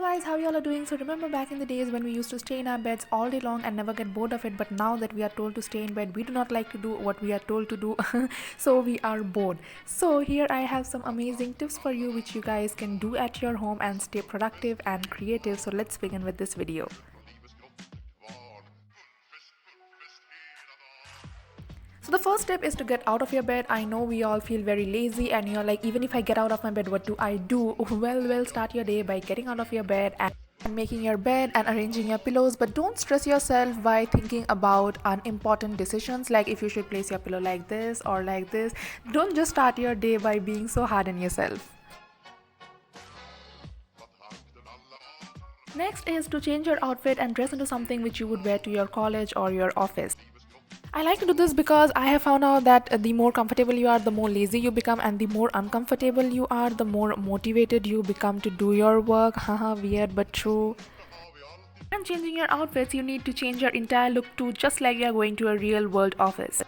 Guys, how y'all are doing? So remember back in the days when we used to stay in our beds all day long and never get bored of it, but now that we are told to stay in bed, we do not like to do what we are told to do. So we are bored. So here I have some amazing tips for you which you guys can do at your home and stay productive and creative. So let's begin with this video. So the first step is to get out of your bed. I know we all feel very lazy and you're like, even if I get out of my bed, what do I do? Well, start your day by getting out of your bed and making your bed and arranging your pillows. But don't stress yourself by thinking about unimportant decisions like if you should place your pillow like this or like this. Don't just start your day by being so hard on yourself. Next is to change your outfit and dress into something which you would wear to your college or your office. I like to do this because I have found out that the more comfortable you are, the more lazy you become, and the more uncomfortable you are, the more motivated you become to do your work. Haha, weird but true. And changing your outfits, you need to change your entire look too, just like you are going to a real world office.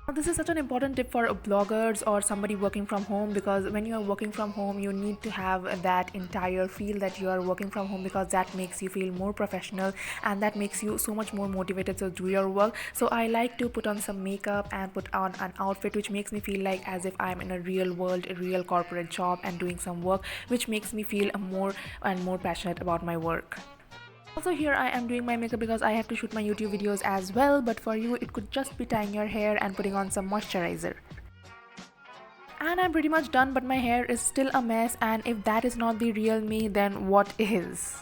Now, this is such an important tip for bloggers or somebody working from home, because when you are working from home you need to have that entire feel that you are working from home, because that makes you feel more professional and that makes you so much more motivated to do your work. So I like to put on some makeup and put on an outfit which makes me feel like as if I'm in a real world, a real corporate job and doing some work, which makes me feel more and more passionate about my work. Also here I am doing my makeup because I have to shoot my YouTube videos as well, but for you it could just be tying your hair and putting on some moisturizer. And I'm pretty much done, but my hair is still a mess, and if that is not the real me, then what is?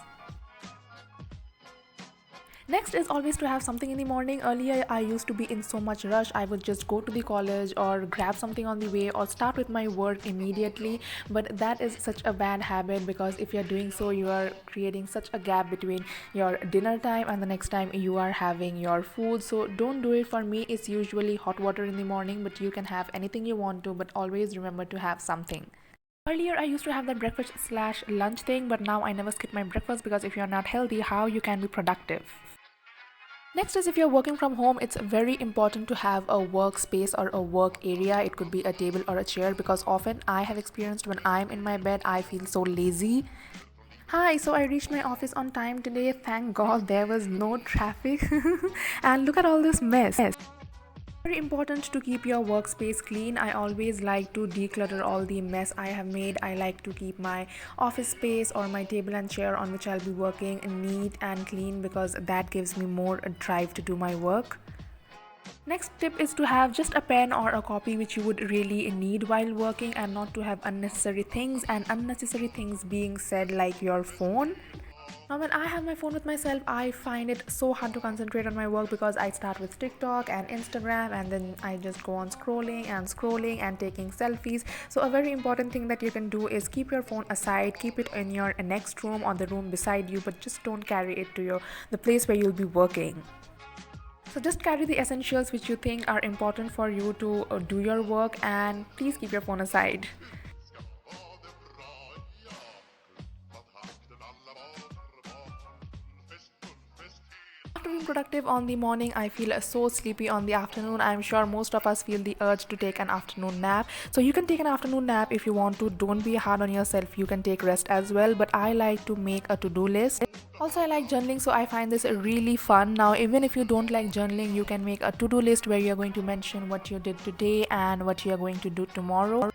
Next is always to have something in the morning. Earlier I used to be in so much rush. I would just go to the college or grab something on the way or start with my work immediately, but that is such a bad habit, because if you're doing so you are creating such a gap between your dinner time and the next time you are having your food. So don't do it. For me it's usually hot water in the morning, but you can have anything you want to, but always remember to have something. Earlier I used to have that breakfast slash lunch thing, but now I never skip my breakfast, because if you're not healthy, how you can be productive? Next is, if you're working from home, it's very important to have a workspace or a work area. It could be a table or a chair, because often I have experienced when I'm in my bed, I feel so lazy. Hi, so I reached my office on time today. Thank God there was no traffic. And look at all this mess. Very important to keep your workspace clean. I always like to declutter all the mess I have made. I like to keep my office space or my table and chair on which I'll be working neat and clean, because that gives me more drive to do my work. Next tip is to have just a pen or a copy which you would really need while working, and not to have unnecessary things, and unnecessary things being said like your phone. Now when I have my phone with myself, I find it so hard to concentrate on my work, because I start with TikTok and Instagram and then I just go on scrolling and taking selfies. So a very important thing that you can do is keep your phone aside, keep it in your next room or the room beside you, but just don't carry it to the place where you'll be working. So just carry the essentials which you think are important for you to do your work, and please keep your phone aside. After being productive on the morning, I feel so sleepy on the afternoon. I'm sure most of us feel the urge to take an afternoon nap. So you can take an afternoon nap if you want to. Don't be hard on yourself. You can take rest as well. But I like to make a to-do list. Also, I like journaling, so I find this really fun. Now, even if you don't like journaling, you can make a to-do list where you're going to mention what you did today and what you're going to do tomorrow.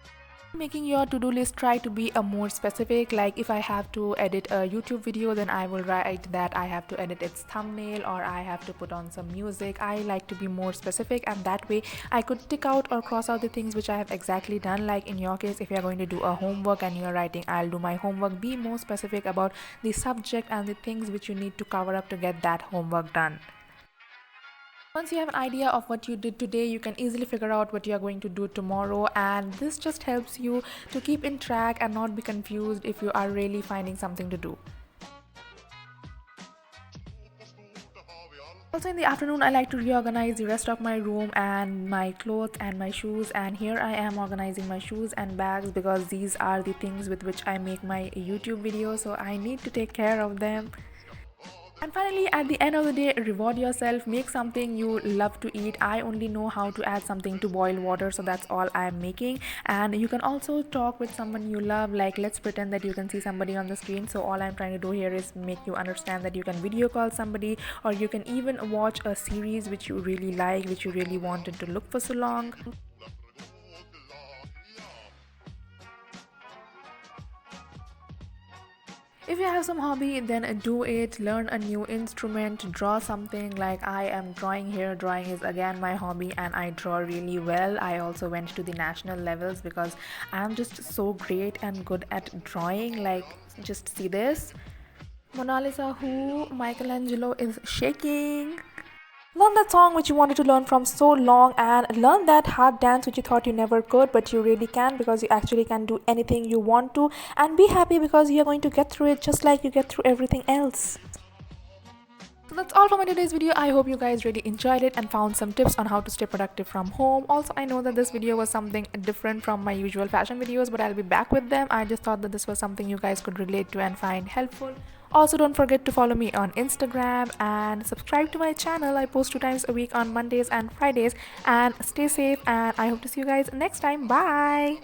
Making your to-do list, try to be a more specific. Like if I have to edit a YouTube video, then I will write that I have to edit its thumbnail or I have to put on some music. I like to be more specific, and that way I could tick out or cross out the things which I have exactly done. Like in your case, if you're going to do a homework and you're writing I'll do my homework, be more specific about the subject and the things which you need to cover up to get that homework done. Once you have an idea of what you did today, you can easily figure out what you are going to do tomorrow, and this just helps you to keep in track and not be confused if you are really finding something to do. Also in the afternoon, I like to reorganize the rest of my room and my clothes and my shoes, and here I am organizing my shoes and bags, because these are the things with which I make my YouTube videos, so I need to take care of them. And finally, at the end of the day, reward yourself, make something you love to eat. I only know how to add something to boil water, so that's all I'm making. And you can also talk with someone you love, like let's pretend that you can see somebody on the screen. So all I'm trying to do here is make you understand that you can video call somebody, or you can even watch a series which you really like, which you really wanted to look for so long. If you have some hobby, then do it. Learn a new instrument, draw something. Like I am drawing here. Drawing is again my hobby, and I draw really well. I also went to the national levels because I'm just so great and good at drawing. Like, just see this. Mona Lisa, who Michelangelo is shaking. Learn that song which you wanted to learn from so long, and learn that hard dance which you thought you never could, but you really can, because you actually can do anything you want to. And be happy because you're going to get through it just like you get through everything else. So that's all for my today's video. I hope you guys really enjoyed it and found some tips on how to stay productive from home. Also, I know that this video was something different from my usual fashion videos, but I'll be back with them. I just thought that this was something you guys could relate to and find helpful. Also, don't forget to follow me on Instagram and subscribe to my channel. I post 2 times a week on Mondays and Fridays. And stay safe, and I hope to see you guys next time. Bye.